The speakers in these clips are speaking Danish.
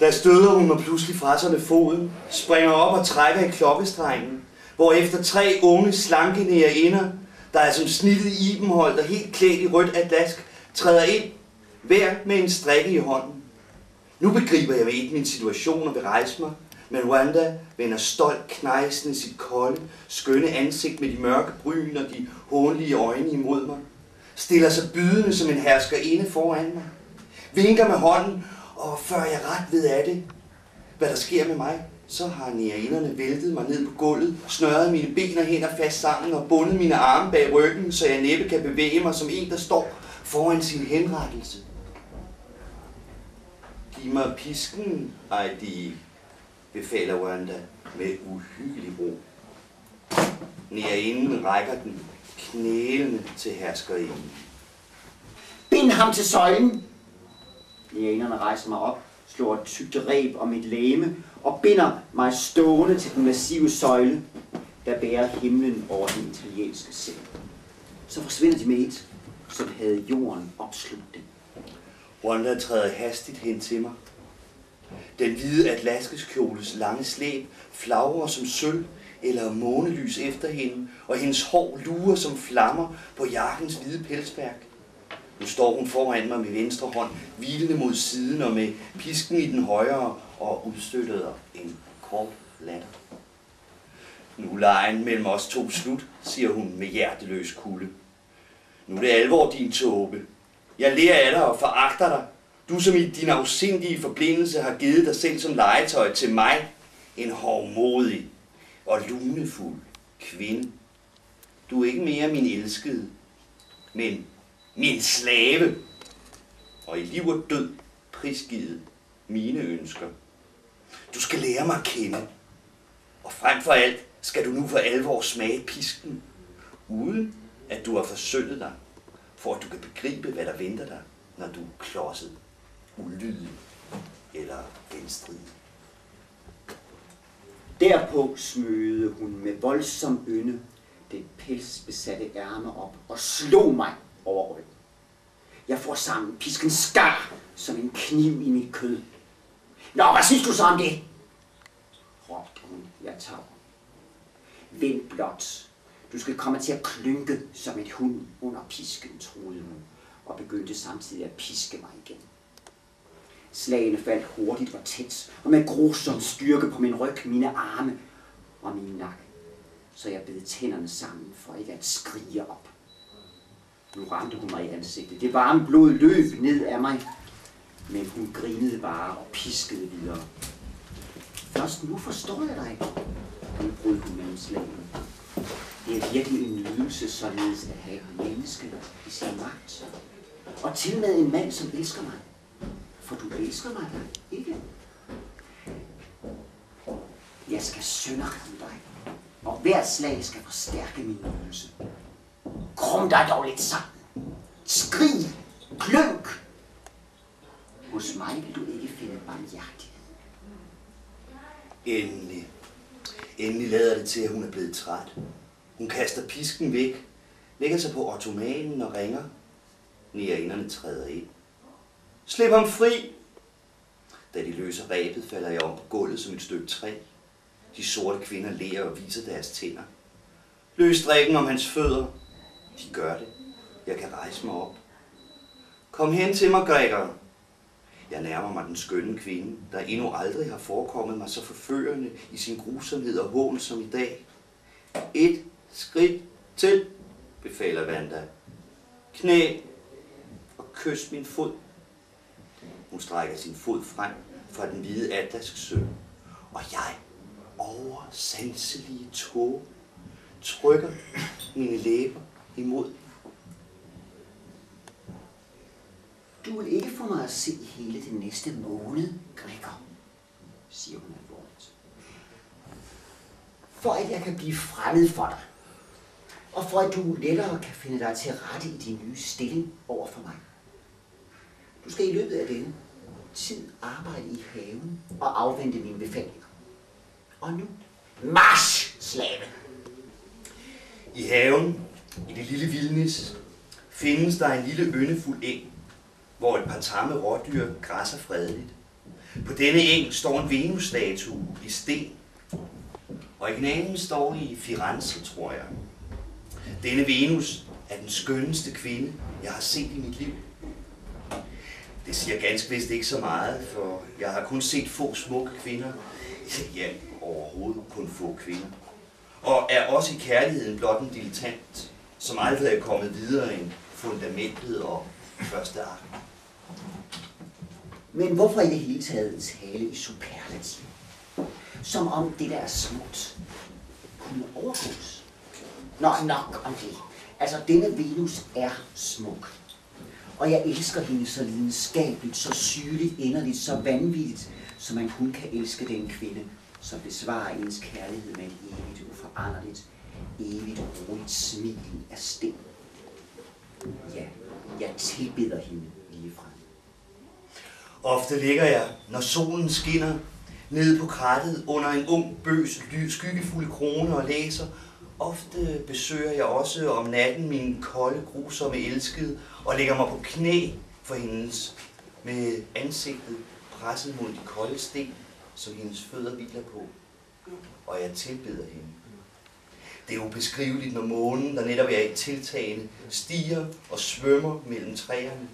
Der støder hun mig pludselig fra sig med foden, springer op og trækker i klokkestrengen, hvor efter 3 unge, slanke nærerinder, der er som snittet ibenholdt og helt klædt i rødt atlask, træder ind, hver med en strikke i hånden. Nu begriber jeg ikke min situation og vil rejse mig, men Wanda vender stolt knejsende sit kolde, skønne ansigt med de mørke bryn og de hånlige øjne imod mig, stiller sig bydende som en herskerinde foran mig, vinker med hånden, og før jeg ret ved af det, hvad der sker med mig, så har nærerinderne væltet mig ned på gulvet, snørret mine ben og hænder fast sammen og bundet mine arme bag ryggen, så jeg næppe kan bevæge mig som en, der står foran sin henrettelse. Giv mig pisken, Heidi, befaler Wanda med uhyggelig ro. Nærerinden rækker den knælende til herskerinden. Bind ham til søjlen! Nærerinderne rejser mig op, slår et tykt reb om mit legeme og binder mig stående til den massive søjle, der bærer himlen over den italienske seng. Så forsvinder de med et, som havde jorden opslugt dem. Wanda træder hastigt hen til mig. Den hvide atlaskeskjoles lange slæb flagrer som sølv eller månelys efter hende, og hendes hår lurer som flammer på jakkens hvide pelsværk. Nu står hun foran mig med venstre hånd, hvilende mod siden og med pisken i den højre og udstøttet en kort latter. Nu er legen mellem os 2 slut, siger hun med hjerteløs kulde. Nu er det alvor, din tåbe. Jeg lærer af dig og foragter dig. Du, som i din afsindige forblindelse har givet dig selv som legetøj til mig, en hovmodig og lunefuld kvinde. Du er ikke mere min elskede, men min slave, og i liv og død prisgivet mine ønsker. Du skal lære mig at kende, og frem for alt skal du nu for alvor smage pisken, uden at du har forsølvet dig, for at du kan begribe, hvad der venter dig, når du er klodset, ulydig eller venstrig. Derpå smøgede hun med voldsom ynde det pelsbesatte ærme op og slog mig over ryggen. Jeg får sammen, pisken skar som en kniv i mit kød. Nå, hvad synes du så om det? Råbte hun, jeg tager. Vent blot. Du skal komme til at klynke som et hund under pisken, troede hun, og begyndte samtidig at piske mig igen. Slagene faldt hurtigt og tæt, og med grusom styrke på min ryg, mine arme og min nakke, så jeg bed tænderne sammen for ikke at skrige op. Nu ramte hun mig i ansigtet. Det varme blod løb ned af mig, men hun grinede bare og piskede videre. Først nu forstår jeg dig, udbrød hun mellem slagene. Det er virkelig en nydelse således at have et menneske i sin magt. Og til med en mand, som elsker mig. For du elsker mig da, ikke? Jeg skal sønderramme dig, og hvert slag skal forstærke min nydelse. Krum dig dog lidt sammen. Skrig, klønk. Hos mig vil du ikke finde barmhjertighed. Endelig lader det til, at hun er blevet træt. Hun kaster pisken væk, lægger sig på ottomanen og ringer. Nærerinderne træder ind. Slip ham fri! Da de løser rebet, falder jeg om på gulvet som et stykke træ. De sorte kvinder ler og viser deres tænder. Løs strikken om hans fødder. De gør det. Jeg kan rejse mig op. Kom hen til mig, Gregor. Jeg nærmer mig den skønne kvinde, der endnu aldrig har forekommet mig så forførende i sin grusomhed og hån som i dag. 1 skridt til, befaler Wanda. Knæ og kys min fod. Hun strækker sin fod frem fra den hvide atlaskesø, og jeg, oversanselige tåge, trykker mine læber imod. Du vil ikke få mig at se hele den næste måned, Gregor, siger hun alvorligt. For at jeg kan blive fremmed for dig, og for at du lettere kan finde dig til rette i din nye stilling over for mig. Du skal i løbet af denne tid arbejde i haven og afvente mine befalinger. Og nu, march, slave! I haven, i det lille vildnis, findes der en lille yndefuld eng, hvor et par tamme rådyr græsser fredeligt. På denne eng står en Venus-statue i sten. Originalen står i Firenze, tror jeg. Denne Venus er den skønneste kvinde, jeg har set i mit liv. Det siger ganske vist ikke så meget, for jeg har kun set få smukke kvinder. Ja, overhovedet kun få kvinder. Og er også i kærligheden blot en dilettant, som aldrig er kommet videre end fundamentet og første akt. Men hvorfor i det hele taget tale i superlativ? Som om det der er smukt kunne overgås. Nå, nok om det. Altså, denne Venus er smuk. Og jeg elsker hende så lidenskabeligt, så sygeligt, inderligt, så vanvittigt, som man kun kan elske den kvinde, som besvarer ens kærlighed med et evigt, uforanderligt, evigt roligt smil af sten. Ja, jeg tilbeder hende ligefrem. Ofte ligger jeg, når solen skinner, nede på krattet under en ung bøs skyggefulde krone og læser. Ofte besøger jeg også om natten min kolde, grusomme elskede og lægger mig på knæ for hendes med ansigtet presset mod de kolde sten, som hendes fødder hviler på. Og jeg tilbeder hende. Det er ubeskriveligt, når månen, der netop er i tiltagende, stiger og svømmer mellem træerne.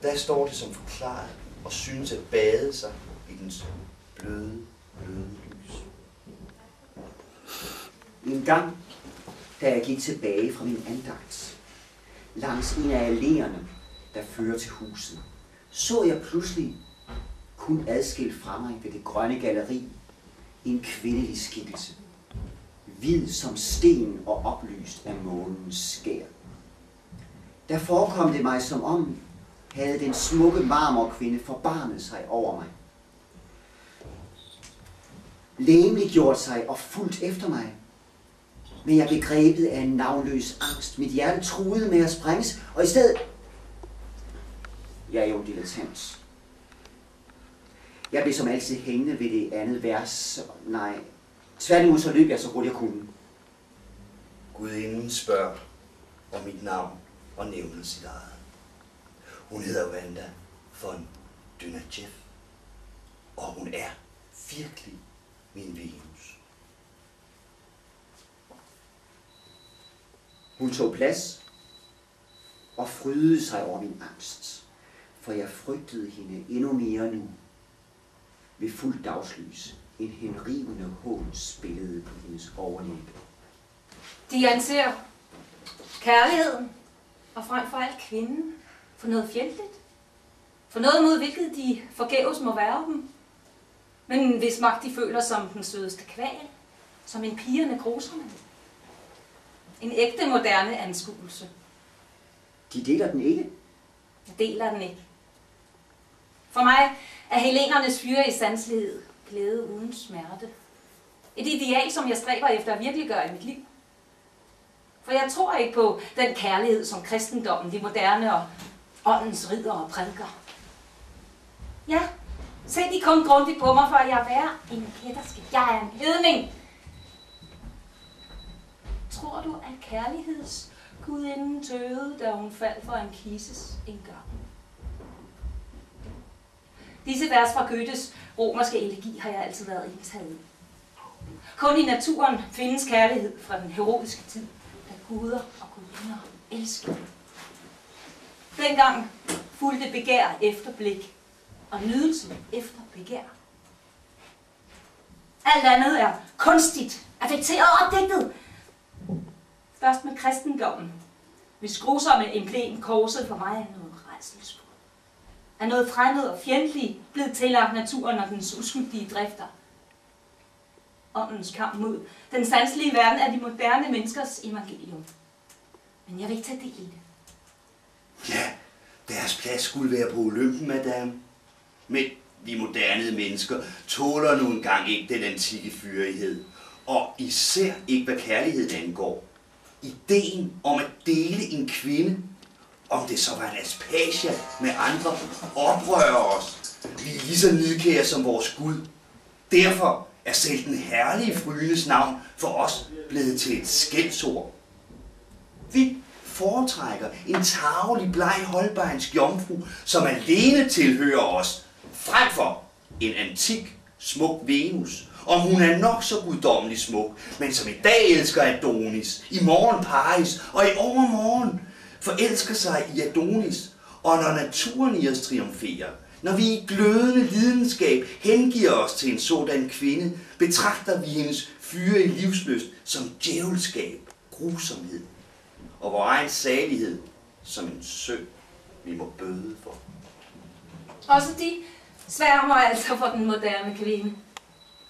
Der står det som forklaret og synes at bade sig i dens bløde lys. En gang, da jeg gik tilbage fra min andagt, langs en af alléerne, der fører til huset, så jeg pludselig, kun adskilt fra mig ved det grønne galleri, en kvindelig skikkelse, hvid som sten og oplyst af månens skær. Der forekom det mig, som om havde den smukke marmorkvinde forbarmet sig over mig, legemligt gjort sig og fulgt efter mig. Men jeg blev grebet af en navnløs angst. Mit hjerte truede med at sprænges, og i stedet... Jeg er jo dilettant. Jeg blev som altid hængende ved det andet vers. Nej, tværtimod så løb jeg så hurtigt jeg kunne. Gudinden spørger om mit navn og nævner sit eget. Hun hedder Wanda von Dynajev, og hun er virkelig min Venus. Hun tog plads og frydede sig over min angst, for jeg frygtede hende endnu mere nu. Ved fuld dagslys en henrivende hån spillede på hendes overlæbe. De anser kærligheden og frem for alt kvinden for noget fjendtligt. For noget mod hvilket de forgæves må være dem. Men hvis magt de føler som den sødeste kval, som en pigerne gruserne. En ægte moderne anskuelse. De deler den ikke? Jeg deler den ikke. For mig er helenernes fyre i sanselighed glæde uden smerte. Et ideal, som jeg stræber efter at virkeliggøre i mit liv. For jeg tror ikke på den kærlighed, som kristendommen, de moderne og åndens riddere prædiker. Ja, se de kom grundigt på mig, for at jeg er en kætterske. Jeg er en hedning. Tror du, at kærlighedsgudinden tøvede, da hun faldt for en kises indgang? Disse vers fra Goethes romerske elegi har jeg altid været indtaget i. Kun i naturen findes kærlighed fra den heroiske tid, da guder og gudinder elskede. Dengang fulgte begær efter blik, og nydelse efter begær. Alt andet er kunstigt, affekteret og opdigtet. Først med kristendommen, hvis grusomme emblem korset for mig er noget rædselsfuldt. Er noget fremmed og fjendtligt blevet tillagt naturen og dens uskyldige drifter. Åndens kamp mod den sanselige verden er de moderne menneskers evangelium. Men jeg vil ikke tage del i det. Ja, deres plads skulle være på Olympen, madame. Men vi moderne mennesker tåler nu engang ikke den antikke fyrighed. Og især ikke, hvad kærligheden angår. Ideen om at dele en kvinde, om det så var en Aspasia med andre, oprører os. Vi er lige så nidkære som vores Gud. Derfor er selv den herlige frynes navn for os blevet til et skældsord. Vi foretrækker en tarvelig, bleg, holbeinsk jomfru, som alene tilhører os, frem for en antik, smuk Venus, om hun er nok så guddommelig smuk, men som i dag elsker Adonis, i morgen Paris og i overmorgen forelsker sig i Adonis, og når naturen i os triumferer, når vi i glødende lidenskab hengiver os til en sådan kvinde, betragter vi hendes fyre i livslyst som djævelskab, grusomhed, og vor egen salighed som en synd, vi må bøde for. Også de sværmer altså for den moderne kvinde.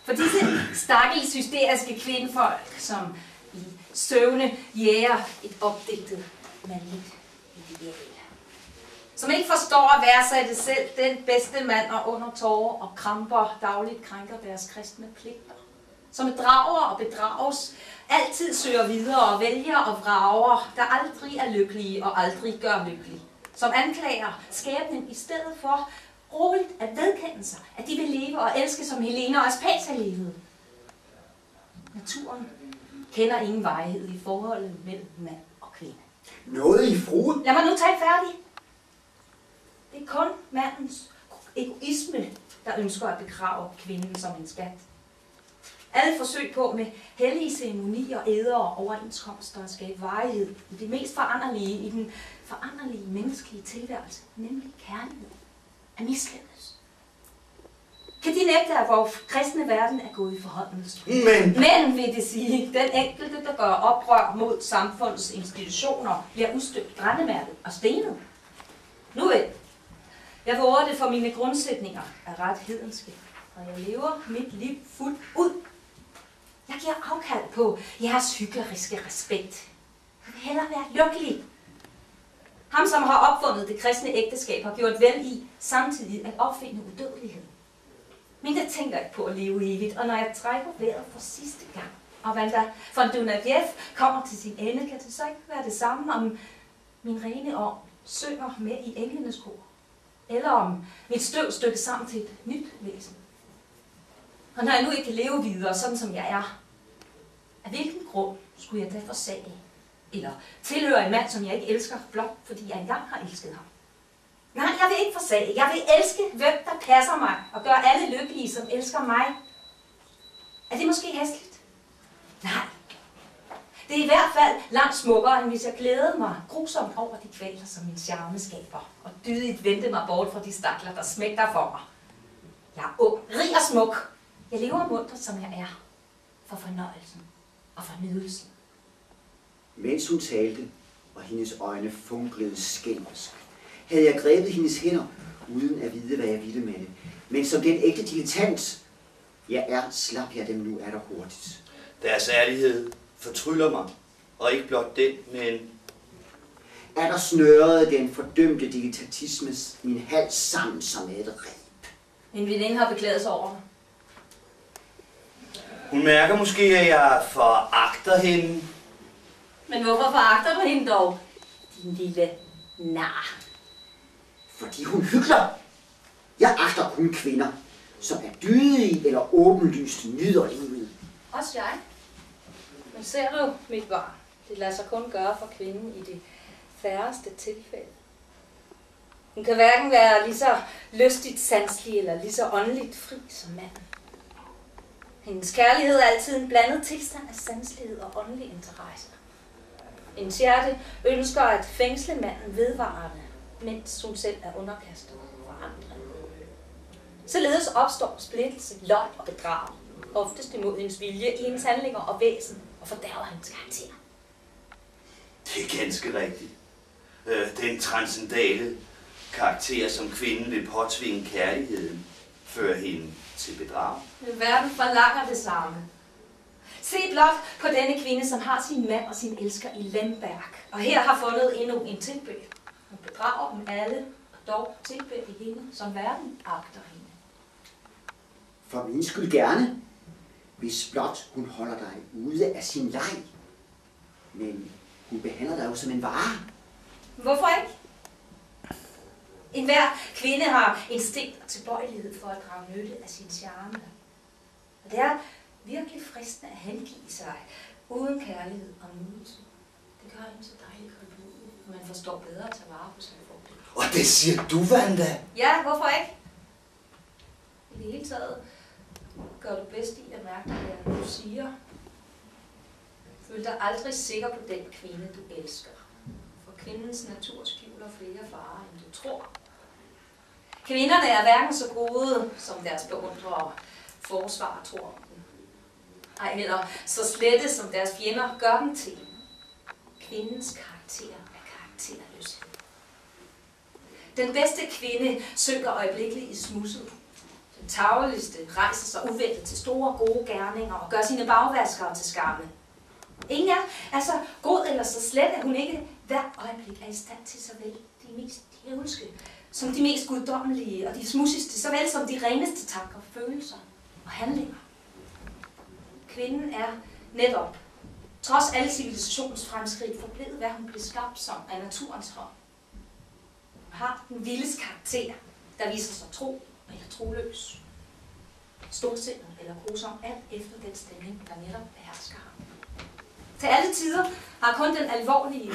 For disse stakkels hysteriske kvindefolk, som i søvne jæger et opdigtet mandligt ideal. Som ikke forstår at værdsætte selv den bedste mand og under tårer og kramper dagligt krænker deres kristne pligter. Som bedrager og bedrages, altid søger videre og vælger og vrager, der aldrig er lykkelige og aldrig gør lykkelig. Som anklager skæbnen i stedet for roligt at vedkende sig, at de vil leve og elske som Helena og Aspasia levede. Naturen kender ingen varighed i forholdet mellem mand og kvinde. Noget i fruen? Lad mig nu tale færdig. Det er kun mandens egoisme, der ønsker at begrave kvinden som en skat. Alle forsøg på med hellige ceremonier, eder og overenskomster at skabe varighed i det mest foranderlige, i den foranderlige menneskelige tilværelse, nemlig kærlighed, er mislykkedes. Kan de nægte, at vores kristne verden er gået i forhåndens? Men vil det sige, den enkelte, der gør oprør mod samfundets institutioner, bliver udstødt, brændemærket og stenet. Nu vel, jeg våger det for mine grundsætninger er ret hedenske, og jeg lever mit liv fuldt ud. Jeg giver afkald på jeres hykleriske respekt. Jeg vil hellere være lykkelig. Ham, som har opfundet det kristne ægteskab, har gjort vel i samtidig at opfinde udødelighed. Men jeg tænker ikke på at leve evigt, og når jeg trækker vejret for sidste gang, og Vanda von Dunavjev kommer til sin ende, kan det så ikke være det samme, om min rene ånd synger med i englenes kor, eller om mit støv stykkes sammen til et nyt væsen. Og når jeg nu ikke kan leve videre, sådan som jeg er, af hvilken grund skulle jeg da forsage? Eller tilhøre en mand, som jeg ikke elsker, blot fordi jeg engang har elsket ham? Nej, jeg vil ikke forsage. Jeg vil elske, hvem der passer mig, og gøre alle lykkelige, som elsker mig. Er det måske hæsligt? Nej. Det er i hvert fald langt smukkere, end hvis jeg glædede mig grusomt over de kvaler, som min charme skaber, og dydigt vendte mig bort fra de stakler, der smægter for mig. Jeg er ung, rig og smuk. Jeg lever muntert, som jeg er, for fornøjelsen og for nydelsen. Mens hun talte, og hendes øjne funklede skælmsk, havde jeg grebet hendes hænder, uden at vide, hvad jeg ville med det. Men som den ægte dilettant, jeg er, slap jeg dem nu er der hurtigt. Deres ærlighed fortryller mig, og ikke blot den, men... Er der snørede den fordømte dilettantismes min hals sammen som et reb. Min veninde har beklaget sig over mig. Hun mærker måske, at jeg foragter hende. Men hvorfor foragter du hende dog, din lille nar? Fordi hun hykler. Jeg agter kun kvinder, som er dydige eller åbenlyst nyder livet. Også jeg. Men ser du, mit barn, det lader sig kun gøre for kvinden i det færreste tilfælde. Hun kan hverken være lige så lystigt sanselig eller lige så åndeligt fri som manden. Hendes kærlighed er altid en blandet tilstand af sanselighed og åndelig interesse. Hendes hjerte ønsker at fængsle manden vedvarende, mens hun selv er underkastet forandring. Således opstår splittelse, løgn og bedrag, oftest imod hendes vilje i hendes handlinger og væsen, og fordærver hendes karakter. Det er ganske rigtigt. Den transcendale karakter, som kvinden vil påtvinge kærligheden, fører hende til bedrag. Verden forlanger det samme. Se blot på denne kvinde, som har sin mand og sin elsker i Lemberg, og her har fundet endnu en tilbed. Hun bedrager dem alle, og dog tilbeder de hende, som verden agter hende. For min skyld gerne, hvis blot hun holder dig ude af sin leg. Men hun behandler dig jo som en vare. Hvorfor ikke? Enhver kvinde har instinkt og tilbøjelighed for at drage nytte af sin charme. Og det er virkelig fristende at hengive sig uden kærlighed og nydelse. Det gør hende så dejligt koldblodig. Man forstår bedre at tage vare på sig selv. Og det siger du, Wanda? Ja, hvorfor ikke? I det hele taget gør du bedst i at mærke, hvad du siger. Føl dig aldrig sikker på den kvinde, du elsker. For kvindens natur skjuler flere farer, end du tror. Kvinderne er hverken så gode, som deres beundrere forsvarer tror om dem. Ej, eller så slette, som deres fjender gør dem til. Kvindens karakter er karakterløshed. Den bedste kvinde synker øjeblikkeligt i smudset. Den tarveligste rejser sig uventet til store, gode gerninger og gør sine bagvaskere til skamme. Ingen er så god eller så slet, at hun ikke hver øjeblik er i stand til såvel de mest djævelske, som de mest guddommelige og de smudsigste, såvel som de reneste tanker, følelser og handlinger. Kvinden er netop, trods alle civilisationens fremskridt, forblevet, hvad hun blev skabt som af naturens hånd. Hun har den vildes karakter, der viser sig tro eller troløs. Storsindet eller grusom, alt efter den stemning, der netop behersker ham. Til alle tider har kun den alvorlige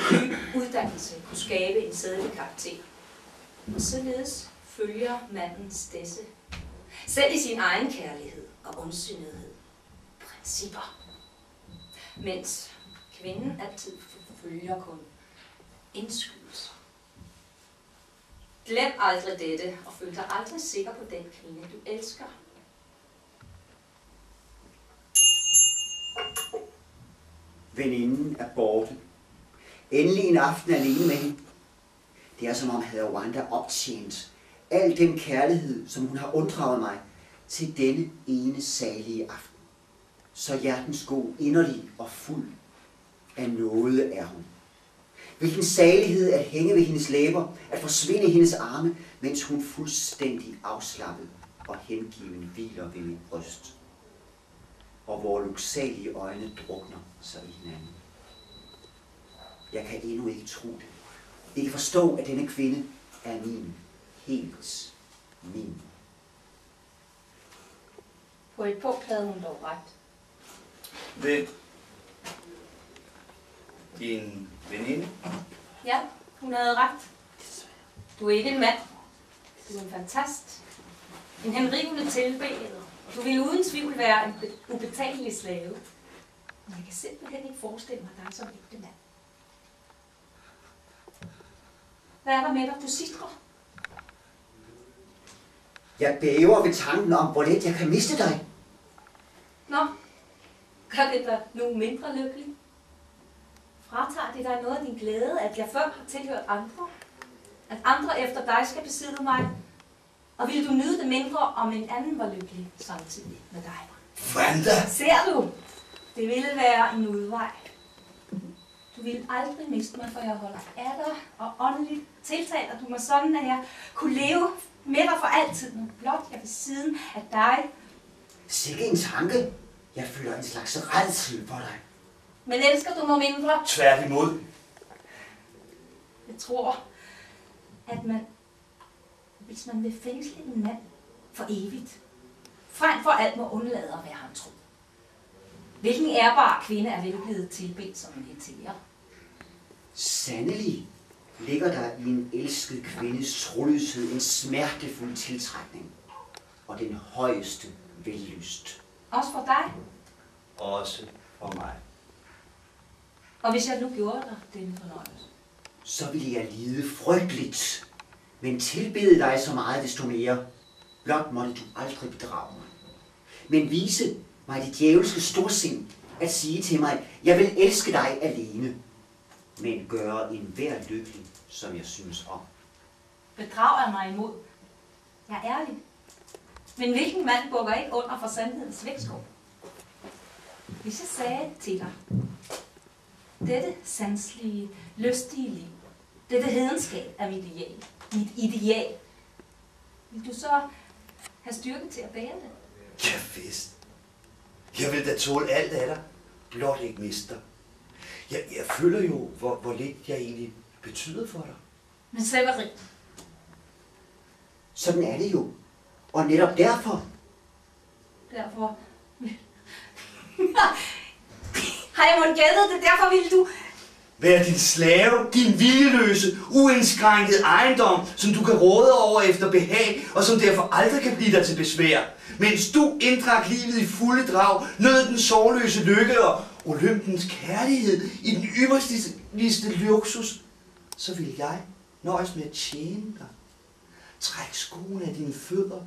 uddannelse kunne skabe en sædelig karakter. Og således følger manden stedse, selv i sin egen kærlighed og ondsyndighed, principper. Mens kvinden altid følger kun indskydelser. Glem aldrig dette, og føl dig aldrig sikker på den kvinde, du elsker. Veninden er borte. Endelig en aften alene med hende. Det er som om havde Wanda optjent al den kærlighed, som hun har unddraget mig, til denne ene salige aften. Så hjertens god, inderlig og fuld af nåde er hun. Hvilken salighed at hænge ved hendes læber, at forsvinde i hendes arme, mens hun fuldstændig afslappet og hengiven hviler ved mit bryst. Og vore lyksalige øjne drukner sig i hinanden. Jeg kan endnu ikke tro det. Ikke forstå, at denne kvinde er min. Helt min. På et punkt havde hun dog ret. Hvem? Din veninde? Ja, hun havde ret. Du er ikke en mand. Du er en fantast. En henrivende tilbeder. Og du vil uden tvivl være en ubetalelig slave. Men jeg kan simpelthen ikke forestille mig dig som ægte mand. Hvad er der med dig? Du sidder. Jeg bæver ved tanken om, hvor let jeg kan miste dig. Nå, gør det dig nu mindre lykkelig? Fratager det dig noget af din glæde, at jeg før har tilhørt andre? At andre efter dig skal besidde mig? Og vil du nyde det mindre, om en anden var lykkelig samtidig med dig? Wanda! Ser du? Det ville være en udvej. Du ville aldrig miste mig, for jeg holder af dig og åndeligt tiltaler du mig sådan, at jeg kunne leve med dig for altid, men blot jeg ved siden af dig. Sikke en tanke. Jeg føler en slags rædsel for dig. Men elsker du mig mindre? Tværtimod. Jeg tror, at hvis man vil fængsle en mand for evigt, frem for alt må undlade at være ham tro. Hvilken ærbar kvinde er vel blevet tilbedt som en hetere? Sandelig ligger der i en elsket kvindes troløshed en smertefuld tiltrækning og den højeste vellyst. Også for dig? Også for mig. Og hvis jeg nu gjorde dig denne fornøjelse? Så ville jeg lide frygteligt, men tilbede dig så meget desto mere. Blot måtte du aldrig bedrage mig. Men vise mig det djævelske storsind at sige til mig, jeg vil elske dig alene, men gøre enhver lykkelig, som jeg synes om. Bedrager mig imod. Jeg er ærlig. Men hvilken mand bukker ikke under for sandhedens vægtskål? Hvis jeg sagde til dig, dette sanselige, lystige liv, dette hedenskab er mit ideal. Mit ideal. Vil du så have styrke til at bære det? Ja, vist. Jeg vil da tåle alt af dig, blot ikke miste dig. Jeg føler jo, hvor lidt jeg egentlig betyder for dig. Men Severin. Sådan er det jo. Og netop derfor. Derfor. Har jeg måttet gættet det? Derfor ville du... Være din slave, din hvileløse, uindskrænkede ejendom, som du kan råde over efter behag, og som derfor aldrig kan blive dig til besvær. Mens du inddrak livet i fulde drag, nød den sorgløse lykke og Olympens kærlighed i den ypperste luksus, så vil jeg nøjes med at tjene dig. Træk skoene af dine fødder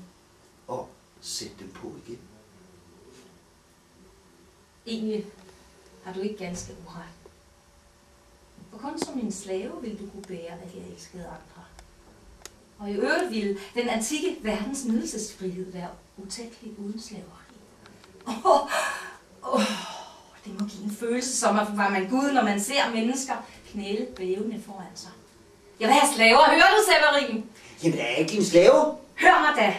og sæt dem på igen. Egentlig har du ikke ganske uret. For kun som en slave vil du kunne bære, at jeg elskede andre. Og i øvrigt ville den antikke verdens nydelsesfrihed være utænkelig uden slaveri. Det må give en følelse, som at var man Gud, når man ser mennesker knæle bævende foran sig. Jeg vil have slaver, hører du, Severin? Jamen, er jeg ikke din slave? Hør mig da!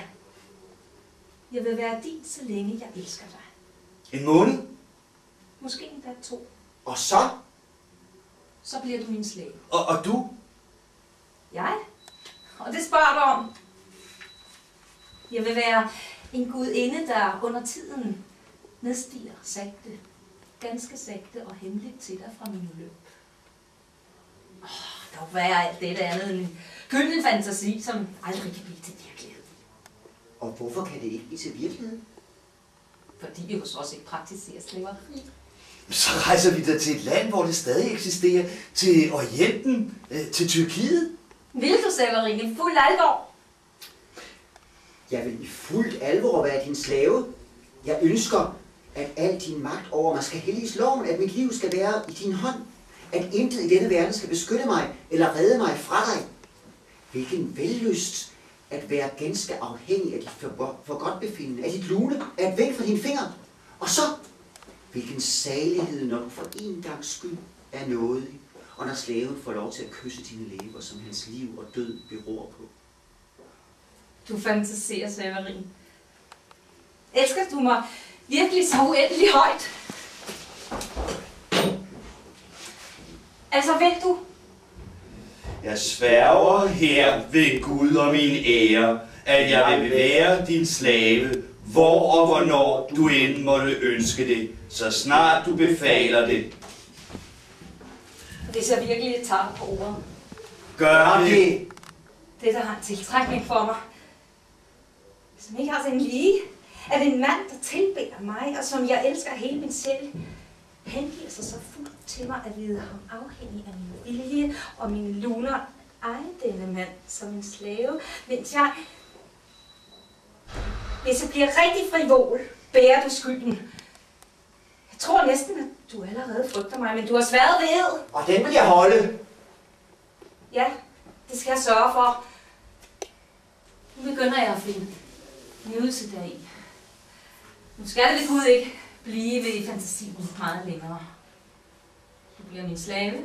Jeg vil være din, så længe jeg elsker dig. En måned? Måske endda 2. Og så? Så bliver du min slave. Og du? Jeg? Og det spørger du om. Jeg vil være en gudinde, der under tiden nedstiger sagte, ganske sagte og hemmeligt til dig fra min løb. Dog være alt dette andet end en gylden fantasi, som aldrig kan blive til virkelighed. Og hvorfor kan det ikke blive til virkelighed? Fordi vi hos os ikke praktiserer slaveri. Så rejser vi da til et land, hvor det stadig eksisterer, til Orienten, til Tyrkiet. Vil du, Severin, i fuld alvor? Jeg vil i fuldt alvor være din slave. Jeg ønsker, at al din magt over mig skal helliges loven, at mit liv skal være i din hånd. At intet i denne verden skal beskytte mig eller redde mig fra dig. Hvilken vellyst at være ganske afhængig af dit forgodtbefindende, af dit lune, af et vink fra dine fingre. Og så, hvilken salighed, når du for en gangs skyld er nådig, og når slaven får lov til at kysse dine læber, som hans liv og død beror på. Du fantaserer, Severin. Elsker du mig virkelig så uendelig højt? Altså, vil du? Jeg sværger her ved Gud og min ære, at jeg vil være din slave, hvor og hvornår du end måtte ønske det, så snart du befaler det. Hvis jeg virkelig tager på ordet. Gør det. Det, der har en tiltrækning for mig, som ikke har sin lige, at en mand, der tilbeder mig, og som jeg elsker hele min sjæl, hengiver sig så fuldt til mig at vide ham afhængig af min vilje og mine luner, eje denne mand som en slave, hvis jeg bliver rigtig frivol, bærer du skylden. Jeg tror næsten, at du allerede frygter mig, men du har sværet ved. Og den vil jeg holde. Ja, det skal jeg sørge for. Nu begynder jeg at finde nydelse deri. Nu skal det ved Gud ikke blive i fantasien meget længere. Du bliver min slave,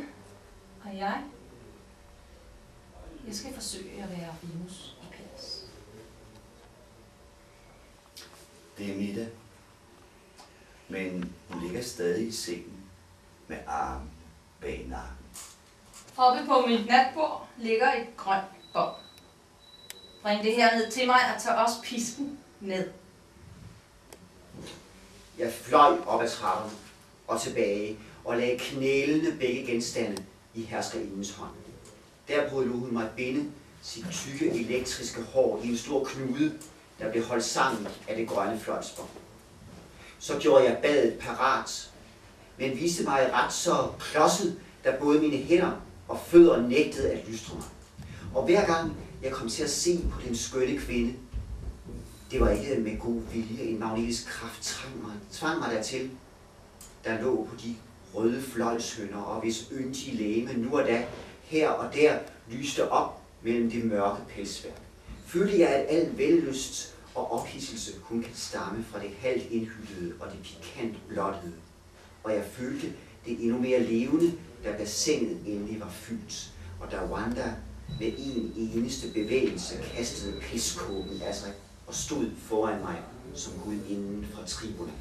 og jeg skal forsøge at være Venus i pels. Det er middag, men hun ligger stadig i sengen med armen bag nakken. Oppe på mit natbord ligger et grønt bånd. Bring det her ned til mig og tag også pisken ned. Jeg fløj op ad trappen og tilbage og lagde knælende begge genstande i herskerindens hånd. Derpå lod hun mig binde sit tykke elektriske hår i en stor knude, der blev holdt sammen af det grønne fløjtsbånd. Så gjorde jeg badet parat, men viste mig ret så klodset, da både mine hænder og fødder nægtede at lystre mig. Og hver gang jeg kom til at se på den skønne kvinde, det var ikke med god vilje, en magnetisk kraft tvang mig dertil, der lå på de røde fløjtshønder, og hvis yndige læme nu og da, her og der, lyste op mellem det mørke pelsværk. Følte jeg, at al vellyst og ophidselse kun kan stamme fra det halvt indhyldede og det pikant blottede. Og jeg følte det endnu mere levende, da bassinet endelig var fyldt, og da Wanda med en eneste bevægelse kastede pelskåben af sig og stod foran mig som gudinden fra tribuna.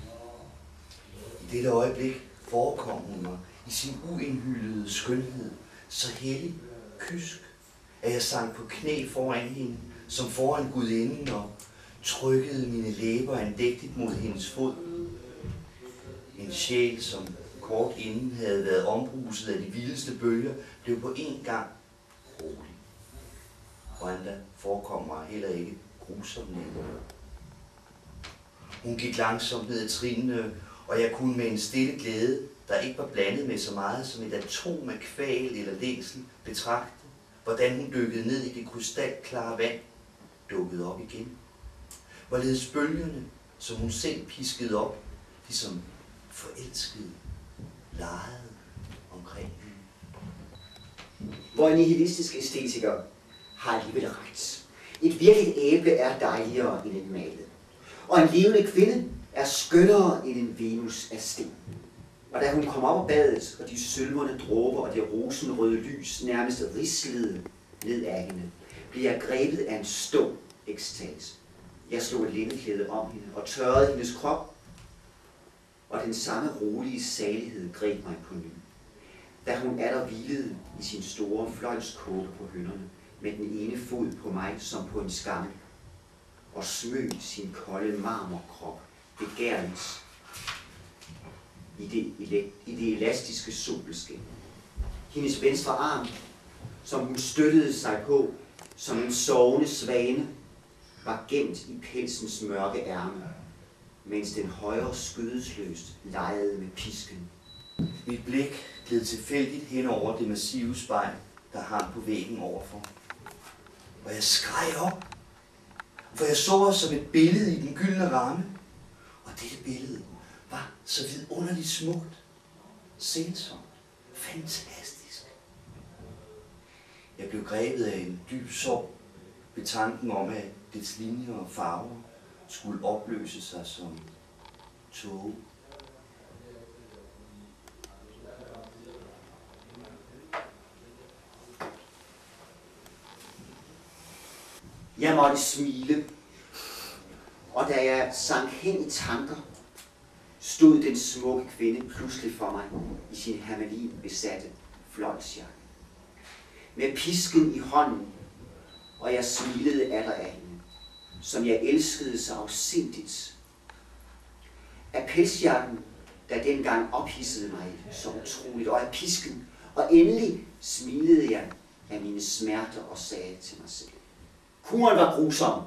I dette øjeblik forekom hun mig i sin uindhyldede skønhed, så hellig, kysk, at jeg sank på knæ foran hende, som foran gudinden, og trykkede mine læber andægtigt mod hendes fod. En sjæl, som kort inden havde været ombruset af de vildeste bølger, blev på en gang rolig. Rwanda forekom mig heller ikke grusom længere. Hun gik langsomt ned ad trinene, og jeg kunne med en stille glæde, der ikke var blandet med så meget som et atom af kval eller længsel, betragte, hvordan hun dykkede ned i det krystalklare vand, dukkede op igen. Hvorledes bølgerne, som hun selv piskede op, ligesom forelskede, legede omkring hende. Hvor en nihilistisk æstetiker har alligevel ret. Et virkeligt æble er dejligere end et malet. Og en levende kvinde er skønnere end en Venus af sten. Og da hun kom op af badet, og de sølverne dråber og det rosenrøde lys nærmest rislede ned af hende, blev jeg grebet af en stum ekstase. Jeg slog et linneklæde om hende og tørrede hendes krop, og den samme rolige salighed greb mig på ny. Da hun atter hvilede i sin store fløjlskåbe på hønderne, med den ene fod på mig som på en skammel, og smøg sin kolde marmorkrop begærligt i det elastiske solskin. Hendes venstre arm, som hun støttede sig på som en sovende svane, var gemt i pelsens mørke ærme, mens den højre skødesløst legede med pisken. Mit blik gled tilfældigt hen over det massive spejl, der hang på væggen overfor. Og jeg skreg op, for jeg så os som et billede i den gyldne ramme. Og dette billede var så vidunderligt smukt, sælsomt, fantastisk. Jeg blev grebet af en dyb sorg ved tanken om, at dets linjer og farver skulle opløse sig som tåge. Jeg måtte smile, og da jeg sank hen i tanker, stod den smukke kvinde pludselig for mig i sin hermelin besatte fløjlsjakke. Med pisken i hånden, og jeg smilede atter af hende, som jeg elskede så afsindigt. Af pelsjakken, der dengang ophidsede mig så utroligt, og af pisken, og endelig smilede jeg af mine smerter og sagde til mig selv: kuren var grusom,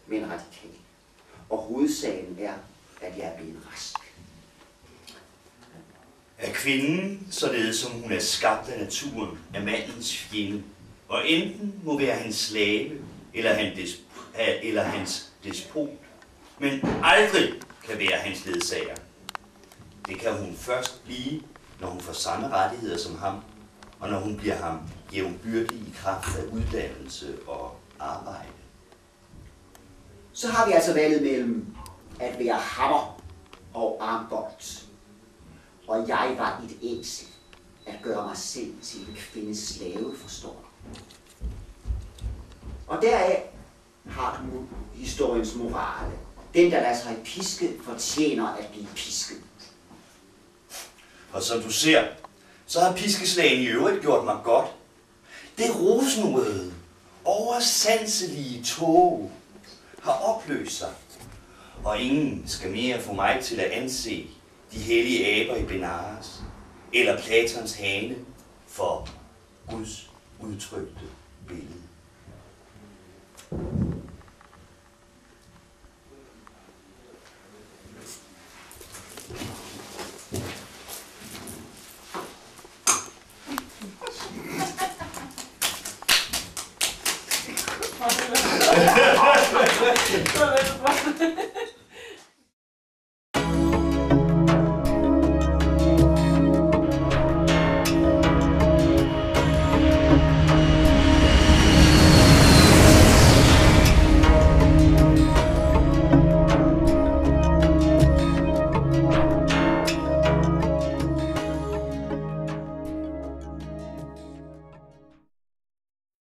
men radikal, og hovedsagen er, at jeg er blevet rask. Er kvinden, således som hun er skabt af naturen, er mandens fjende, og enten må være hans slave eller hans despot, men aldrig kan være hans ledsager. Det kan hun først blive, når hun får samme rettigheder som ham, og når hun bliver ham jævnbyrdig i kraft af uddannelse og arbejde. Så har vi altså valget mellem at være hammer og armbold. Og jeg var et æsel at gøre mig selv til en kvindes slave, forstår du. Og deraf har du historiens morale. Den, der lader sig piske, fortjener at blive pisket. Og som du ser, så har piskeslagen i øvrigt gjort mig godt. Det rosenrøde, oversanselige tåge har opløst sig, og ingen skal mere få mig til at anse de hellige aber i Benares eller Platons hane for Guds udtrykte billede. Det var